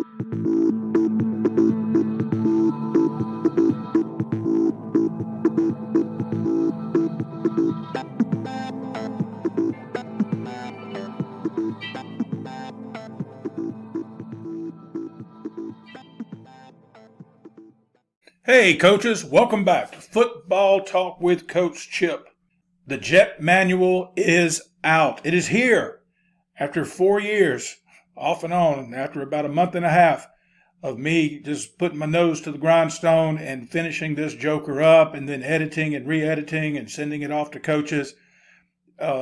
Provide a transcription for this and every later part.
Hey coaches, welcome back to Football Talk with Coach Chip. The Jet Manual is out. It is here after 4 years, off and on, after about a month and a half of me just putting my nose to the grindstone and finishing this joker up and then editing and re-editing and sending it off to coaches.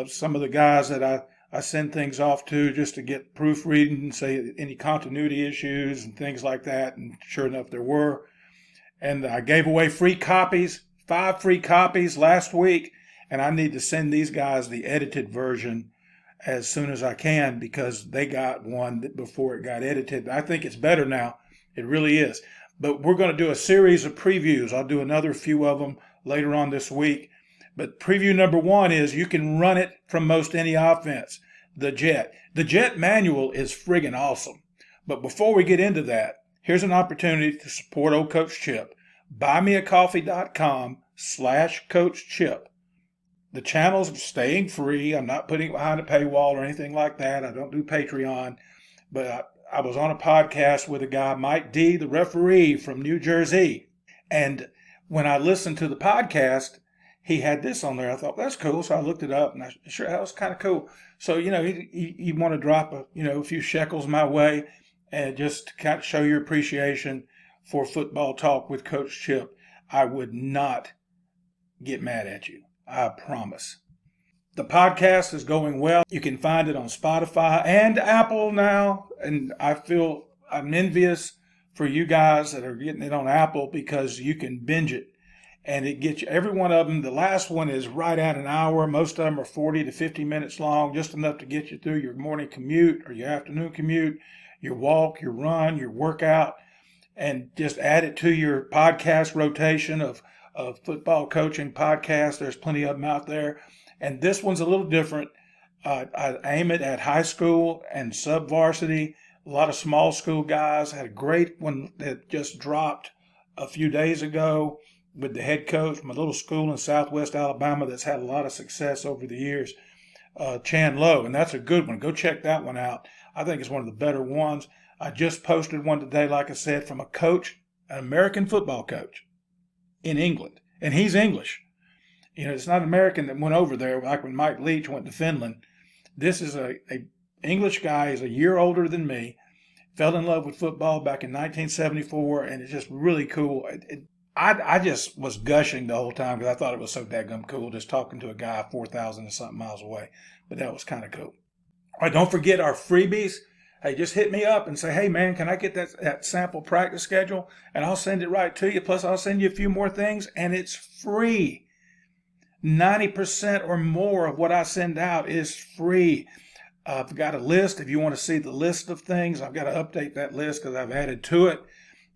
Some of the guys that I send things off to just to get proofreading and say any continuity issues and things like that. And sure enough, there were. And I gave away free copies, 5 free copies last week, and I need to send these guys the edited version as soon as I can because they got one before it got edited. I think it's better now. It really is. But we're going to do a series of previews. I'll do another few of them later on this week. But preview number 1 is you can run it from most any offense, the Jet. The Jet Manual is friggin' awesome. But before we get into that, here's an opportunity to support old Coach Chip. BuyMeACoffee.com/Coach Chip. The channel's staying free. I'm not putting it behind a paywall or anything like that. I don't do Patreon. But I was on a podcast with a guy, Mike D., the referee from New Jersey. And when I listened to the podcast, he had this on there. I thought, that's cool. So I looked it up, and that was kind of cool. So, you want to drop a few shekels my way, and just to kind of show your appreciation for Football Talk with Coach Chip. I would not get mad at you. I promise. The podcast is going well. You can find it on Spotify and Apple now. And I feel I'm envious for you guys that are getting it on Apple because you can binge it. And it gets you, every one of them. The last one is right at an hour. Most of them are 40 to 50 minutes long, just enough to get you through your morning commute or your afternoon commute, your walk, your run, your workout, and just add it to your podcast rotation of football coaching podcasts. There's plenty of them out there. And this one's a little different. I aim it at high school and sub-varsity. A lot of small school guys. I had a great one that just dropped a few days ago with the head coach from a little school in Southwest Alabama that's had a lot of success over the years, Chan Lowe. And that's a good one. Go check that one out. I think it's one of the better ones. I just posted one today, like I said, from a coach, an American football coach in England. And he's English. It's not an American that went over there like when Mike Leach went to Finland. This is a English guy. He's a year older than me. Fell in love with football back in 1974, and it's just really cool. I just was gushing the whole time because I thought it was so daggum cool just talking to a guy 4,000 and something miles away. But that was kind of cool. All right, don't forget our freebies. Hey, just hit me up and say, hey, man, can I get that sample practice schedule? And I'll send it right to you. Plus, I'll send you a few more things, and it's free. 90% or more of what I send out is free. I've got a list. If you want to see the list of things, I've got to update that list because I've added to it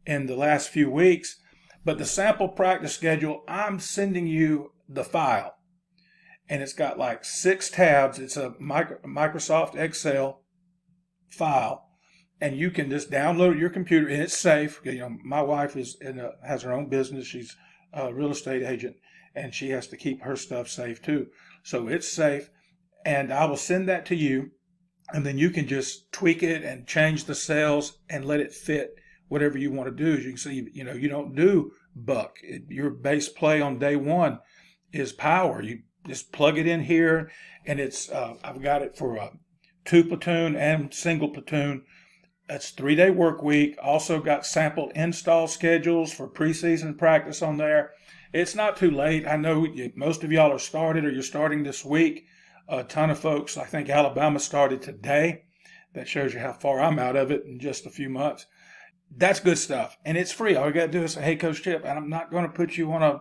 in the last few weeks. But the sample practice schedule, I'm sending you the file. And it's got like 6 tabs. It's a Microsoft Excel file, and you can just download your computer, and it's safe. My wife has her own business. She's a real estate agent, and she has to keep her stuff safe too. So it's safe, and I will send that to you, and then you can just tweak it and change the cells and let it fit whatever you want to do. As you can see, you don't do buck. Your base play on day 1 is power. You just plug it in here, and it's I've got it for 2 platoon and single platoon. That's 3-day work week. Also got sample install schedules for preseason practice on there. It's not too late. I know most of y'all are started or you're starting this week. A ton of folks, I think Alabama started today. That shows you how far I'm out of it in just a few months. That's good stuff. And it's free. All you got to do is say, hey, Coach Chip, and I'm not going to put you on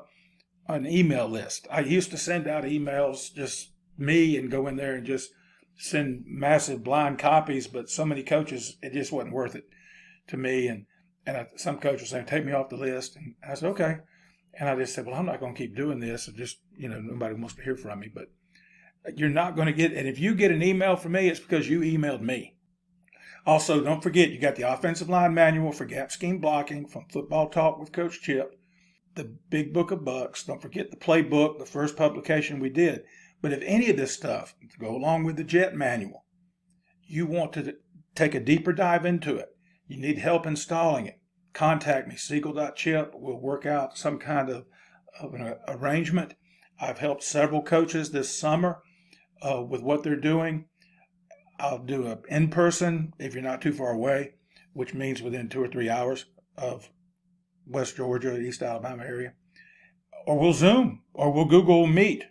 an email list. I used to send out emails, just me, and go in there and just send massive blind copies, but so many coaches, it just wasn't worth it to me. And some coaches were saying, take me off the list. And I said, okay. And I just said, well, I'm not going to keep doing this. Nobody wants to hear from me. But you're not going to get, and if you get an email from me, it's because you emailed me. Also, don't forget, you got the offensive line manual for gap scheme blocking from Football Talk with Coach Chip, the Big Book of Bucks. Don't forget the playbook, the first publication we did. But if any of this stuff, to go along with the Jet manual, you want to take a deeper dive into it, you need help installing it, contact me, siegel.chip. We'll work out some kind of an arrangement. I've helped several coaches this summer with what they're doing. I'll do an in-person if you're not too far away, which means within 2 or 3 hours of West Georgia, East Alabama area. Or we'll Zoom, or we'll Google Meet,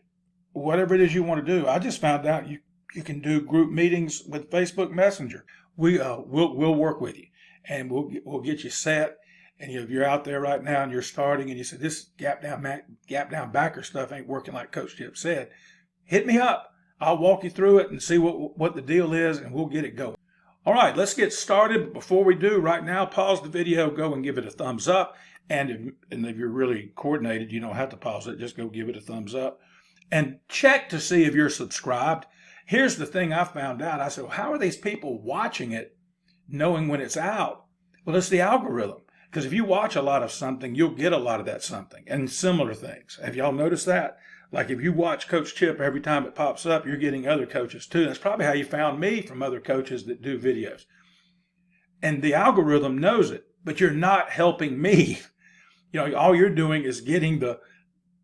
whatever it is you want to do. I just found out you can do group meetings with Facebook Messenger. We'll work with you, and we'll get you set. And if you're out there right now and you're starting and you say, this gap down backer stuff ain't working like Coach Chip said, hit me up. I'll walk you through it and see what the deal is, and we'll get it going. All right, let's get started. But before we do, right now, pause the video, go and give it a thumbs up. And if you're really coordinated, you don't have to pause it. Just go give it a thumbs up. And check to see if you're subscribed. Here's the thing I found out. I said, well, how are these people watching it, knowing when it's out? Well, it's the algorithm. Because if you watch a lot of something, you'll get a lot of that something and similar things. Have y'all noticed that? Like if you watch Coach Chip every time it pops up, you're getting other coaches too. That's probably how you found me, from other coaches that do videos. And the algorithm knows it, but you're not helping me. All you're doing is getting the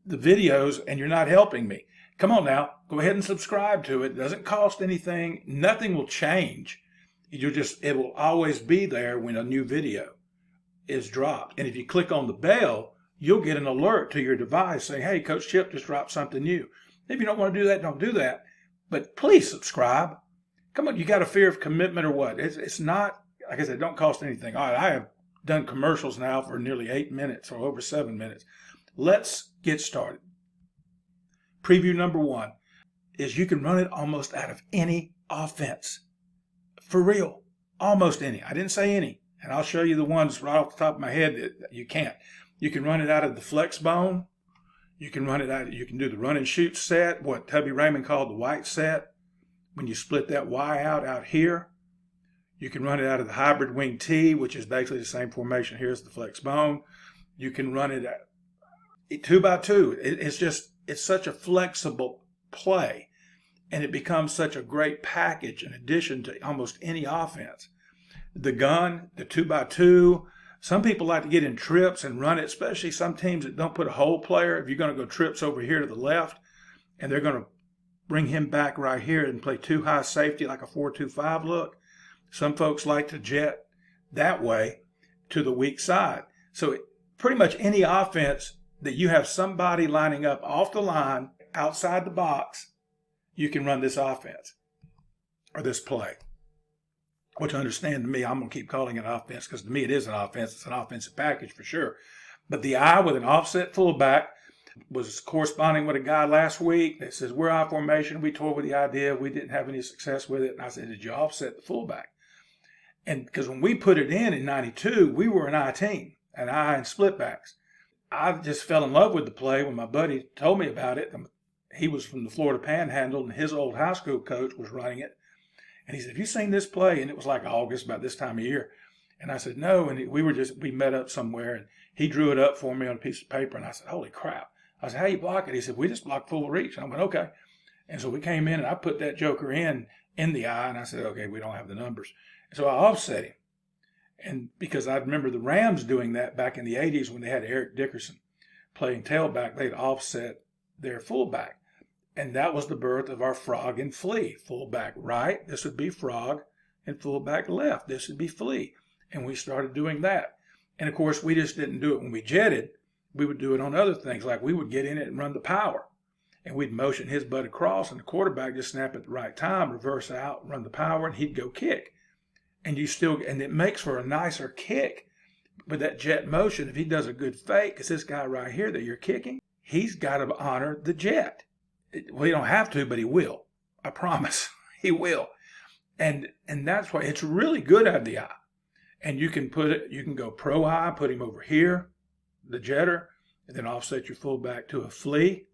videos, and you're not helping me. Come on now, go ahead and subscribe to it. It doesn't cost anything. Nothing will change. It will always be there when a new video is dropped. And if you click on the bell, you'll get an alert to your device saying, hey, Coach Chip just dropped something new. If you don't want to do that, don't do that. But please subscribe. Come on, you got a fear of commitment or what? It's not, like I said, don't cost anything. All right, I have done commercials now for nearly 8 minutes or over 7 minutes. Let's get started. Preview number 1 is you can run it almost out of any offense. For real, almost any. I didn't say any. And I'll show you the ones right off the top of my head that you can't. You can run it out of the flex bone. You can do the run and shoot set, what Tubby Raymond called the white set, when you split that Y out here. You can run it out of the hybrid wing T, which is basically the same formation here as the flex bone. You can run it at 2x2. It's such a flexible play, and it becomes such a great package in addition to almost any offense. The gun, the 2x2. Some people like to get in trips and run it, especially some teams that don't put a hole player. If you're going to go trips over here to the left, and they're going to bring him back right here and play 2 high safety like a 4-2-5 look. Some folks like to jet that way to the weak side. So pretty much any offense that you have somebody lining up off the line, outside the box, you can run this offense or this play. Which, understand, to me, I'm going to keep calling it offense, because to me it is an offense. It's an offensive package for sure. But the I with an offset fullback was corresponding with a guy last week that says, we're I formation. We toyed with the idea. We didn't have any success with it. And I said, did you offset the fullback? And because when we put it in 92, we were an I team, an I and split backs. I just fell in love with the play when my buddy told me about it. He was from the Florida Panhandle, and his old high school coach was running it. And he said, have you seen this play? And it was like August, about this time of year. And I said, no. And we met up somewhere, and he drew it up for me on a piece of paper. And I said, holy crap. I said, how you block it? He said, we just block full reach. And I went, okay. And so we came in, and I put that joker in the eye. And I said, okay, we don't have the numbers. And so I offset him. And because I remember the Rams doing that back in the 80s when they had Eric Dickerson playing tailback, they'd offset their fullback. And that was the birth of our frog and flea. Fullback right, this would be frog, and fullback left, this would be flea. And we started doing that. And of course, we just didn't do it when we jetted. We would do it on other things, like we would get in it and run the power. And we'd motion his butt across, and the quarterback just snap at the right time, reverse out, run the power, and he'd go kick. And it makes for a nicer kick. But that jet motion, if he does a good fake, because this guy right here that you're kicking, he's got to honor the jet. Well, he don't have to, but he will. I promise. He will. And that's why it's really good out of the eye. And you can go pro eye, put him over here, the jetter, and then offset your fullback to a flea,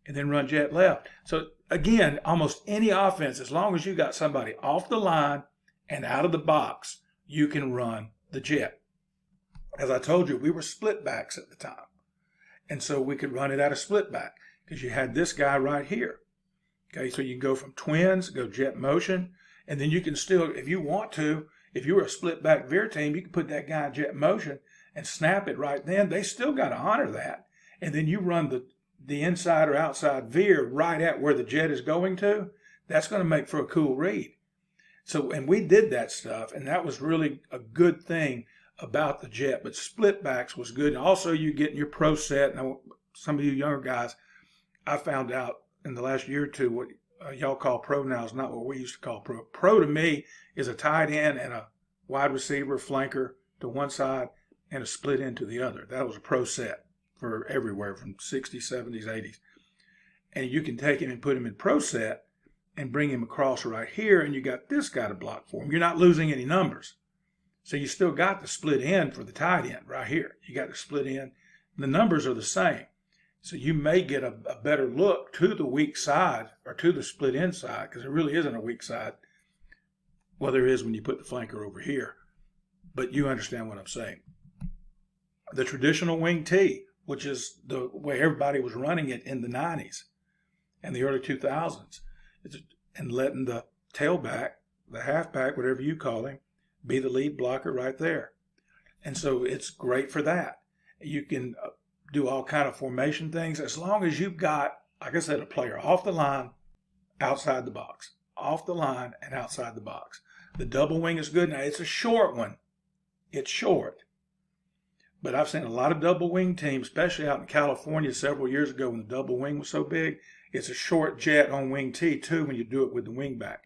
and then run jet left. So again, almost any offense, as long as you got somebody off the line and out of the box, you can run the jet. As I told you, we were split backs at the time. And so we could run it out of split back because you had this guy right here. Okay, so you can go from twins, go jet motion, and then you can still, if you want to, if you were a split back veer team, you can put that guy in jet motion and snap it right then. They still got to honor that. And then you run the inside or outside veer right at where the jet is going to. That's going to make for a cool read. So, and we did that stuff, and that was really a good thing about the jet. But split backs was good. And also you getting your pro set. Now, some of you younger guys, I found out in the last year or two, what y'all call pro now is not what we used to call pro. Pro to me is a tight end and a wide receiver, flanker to one side and a split end to the other. That was a pro set for everywhere from 60s, 70s, 80s. And you can take him and put him in pro set and bring him across right here, and you got this guy to block for him. You're not losing any numbers. So you still got the split end for the tight end right here. You got the split end. The numbers are the same. So you may get a better look to the weak side or to the split end side, because there really isn't a weak side. Well, there is when you put the flanker over here. But you understand what I'm saying. The traditional wing T, which is the way everybody was running it in the 90s and the early 2000s, and letting the tailback, the halfback, whatever you call him, be the lead blocker right there. And so it's great for that. You can do all kind of formation things as long as you've got, like I said, a player off the line, outside the box. Off the line and outside the box. The double wing is good. Now, it's a short one. It's short. But I've seen a lot of double wing teams, especially out in California several years ago when the double wing was so big. It's a short jet on wing T, too, when you do it with the wing back.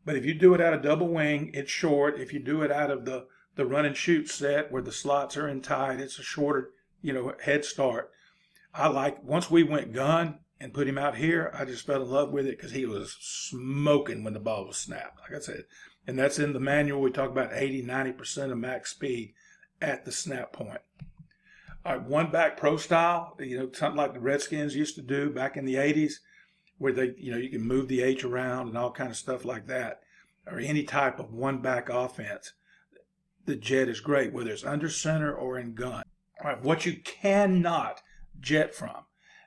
But if you do it out of double wing, it's short. If you do it out of the run and shoot set where the slots are in tight, it's a shorter, head start. Once we went gun and put him out here, I just fell in love with it because he was smoking when the ball was snapped, like I said. And that's in the manual. We talk about 80, 90% of max speed at the snap point. All right, one back pro style, something like the Redskins used to do back in the 80s, where they, you can move the H around and all kind of stuff like that, or any type of one back offense. The jet is great, whether it's under center or in gun. All right, what you cannot jet from,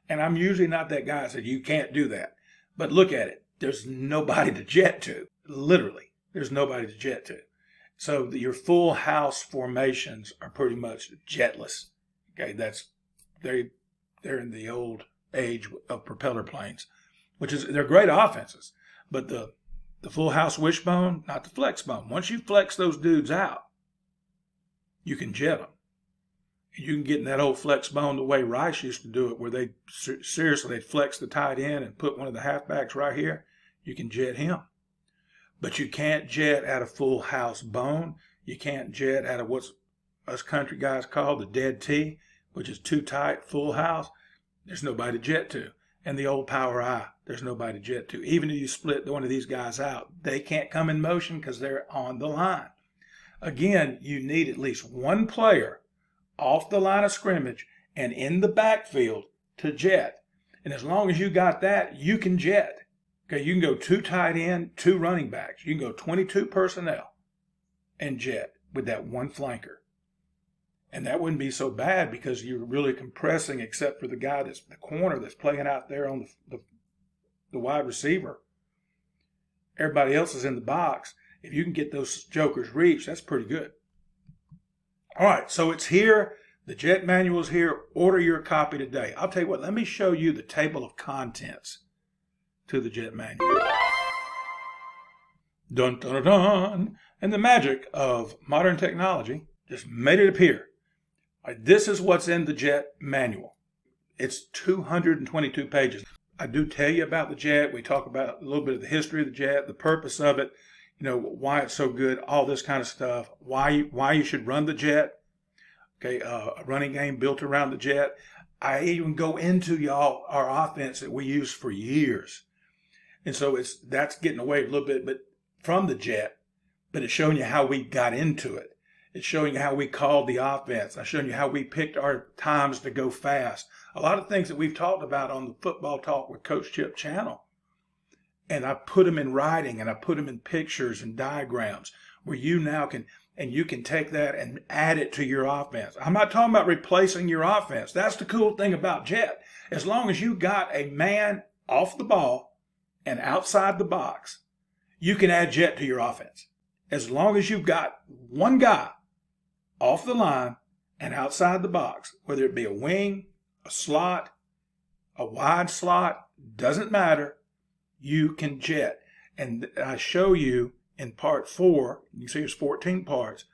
and I'm usually not that guy that said you can't do that, but look at it. There's nobody to jet to. Literally, there's nobody to jet to. So your full house formations are pretty much jetless. Okay, they're in the old age of propeller planes, they're great offenses, but the full house wishbone, not the flex bone. Once you flex those dudes out, you can jet them. And you can get in that old flex bone the way Rice used to do it, where they'd flex the tight end and put one of the halfbacks right here. You can jet him. But you can't jet out of full house bone. You can't jet out of what's us country guys call the dead T, which is too tight, full house. There's nobody to jet to. And the old power I, there's nobody to jet to. Even if you split one of these guys out, they can't come in motion because they're on the line. Again, you need at least one player off the line of scrimmage and in the backfield to jet. And as long as you got that, you can jet. Okay, you can go 2 tight end, 2 running backs. You can go 22 personnel and jet with that one flanker. And that wouldn't be so bad because you're really compressing, except for the guy that's the corner that's playing out there on the wide receiver. Everybody else is in the box. If you can get those jokers reached, that's pretty good. All right, so it's here. The jet manual is here. Order your copy today. I'll tell you what, let me show you the table of contents to the jet manual. Dun, dun, dun, dun. And the magic of modern technology just made it appear. This is what's in the jet manual. It's 222 pages. I do tell you about the jet. We talk about a little bit of the history of the jet, the purpose of it, why it's so good, all this kind of stuff, why you should run the jet. Okay, a running game built around the jet. I even go into our offense that we used for years. And so that's getting away a little bit, but from the jet, but it's showing you how we got into it. It's showing you how we called the offense. I'm showing you how we picked our times to go fast. A lot of things that we've talked about on the Football Talk with Coach Chip channel. And I put them in writing, and I put them in pictures and diagrams where you now can, and you can take that and add it to your offense. I'm not talking about replacing your offense. That's the cool thing about jet. As long as you got a man off the ball and outside the box, you can add jet to your offense. As long as you've got one guy off the line and outside the box, whether it be a wing, a slot, a wide slot, doesn't matter, you can jet. And I show you in part 4, you can see there's 14 parts,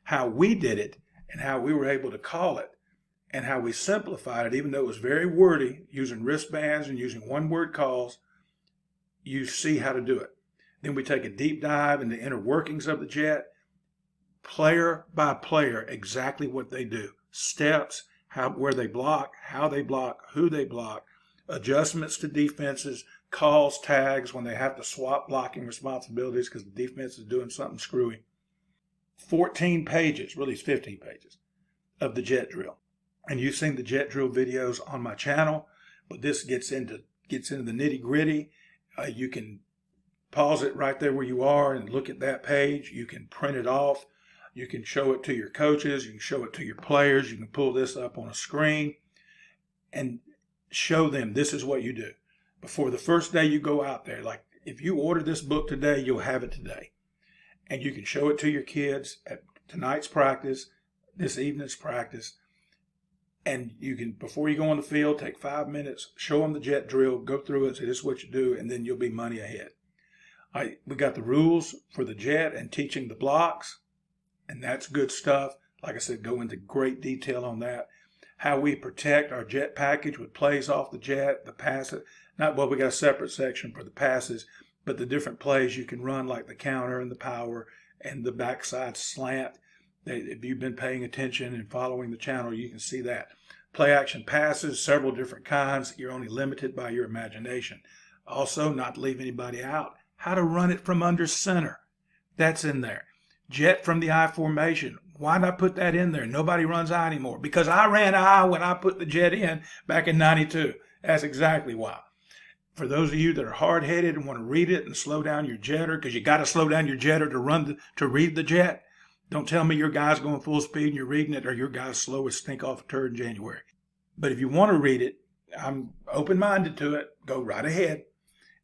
how we did it and how we were able to call it and how we simplified it, even though it was very wordy, using wristbands and using one-word calls. You see how to do it. Then we take a deep dive into the inner workings of the jet, player by player, exactly what they do, steps, where they block, how they block, who they block, adjustments to defenses, calls, tags, when they have to swap blocking responsibilities because the defense is doing something screwy. 14 pages, really it's 15 pages, of the jet drill. And you've seen the jet drill videos on my channel, but this gets into the nitty gritty. You can pause it right there where you are and look at that page. You can print it off. You can show it to your coaches. You can show it to your players. You can pull this up on a screen and show them this is what you do. Before the first day you go out there, like if you order this book today, you'll have it today. And you can show it to your kids at tonight's practice, this evening's practice. And you can, before you go on the field, take 5 minutes, show them the jet drill, go through it, say this is what you do, and then you'll be money ahead. We got the rules for the jet and teaching the blocks, and that's good stuff. Like I said, go into great detail on that. How we protect our jet package with plays off the jet, the passes. We got a separate section for the passes, but the different plays you can run, like the counter and the power and the backside slant. If you've been paying attention and following the channel, you can see that. Play action passes, several different kinds. You're only limited by your imagination. Also, not to leave anybody out, how to run it from under center. That's in there. Jet from the I formation. Why did I put that in there? Nobody runs I anymore. Because I ran I when I put the jet in back in 92. That's exactly why. For those of you that are hard-headed and want to read it and slow down your jetter, because you got to slow down your jetter to read the jet. Don't tell me your guy's going full speed and you're reading it, or your guy's slow as stink off a turd in January. But if you want to read it, I'm open-minded to it. Go right ahead.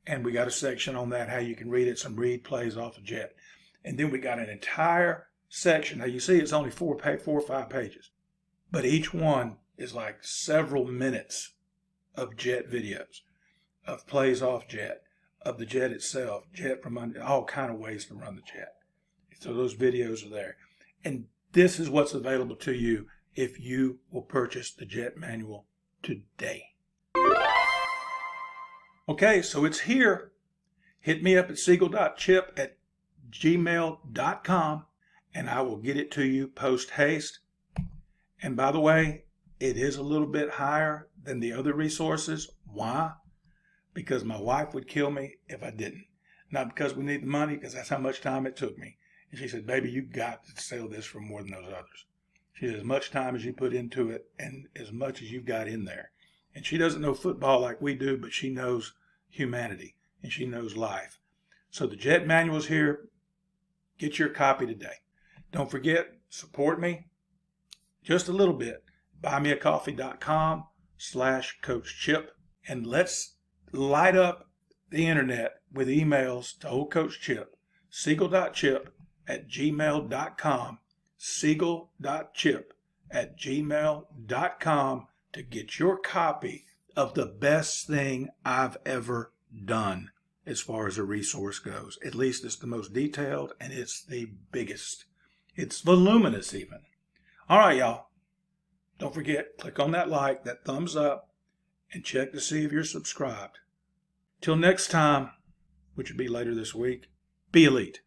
And we got a section on that, how you can read it, some read plays off a jet. And then we got an entire section. Now you see it's only 4 or 5 pages. But each one is like several minutes of jet videos, of plays off jet, of the jet itself, jet from under, all kind of ways to run the jet. So those videos are there. And this is what's available to you if you will purchase the jet manual today. Okay, so it's here. Hit me up at siegel.chip@gmail.com and I will get it to you post haste. And by the way, it is a little bit higher than the other resources. Why? Because my wife would kill me if I didn't. Not because we need the money, because that's how much time it took me. And she said, baby, you got to sell this for more than those others. She said, as much time as you put into it and as much as you've got in there. And she doesn't know football like we do, but she knows humanity and she knows life. So the jet manual is here. Get your copy today. Don't forget, support me just a little bit. buymeacoffee.com/Coach Chip. And let's light up the internet with emails to old Coach Chip. Siegel.chip@gmail.com. Siegel.chip@gmail.com to get your copy of the best thing I've ever done as far as a resource goes. At least it's the most detailed and it's the biggest. It's voluminous even. All right, y'all. Don't forget, click on that like, that thumbs up, and check to see if you're subscribed. Till next time, which will be later this week, be elite.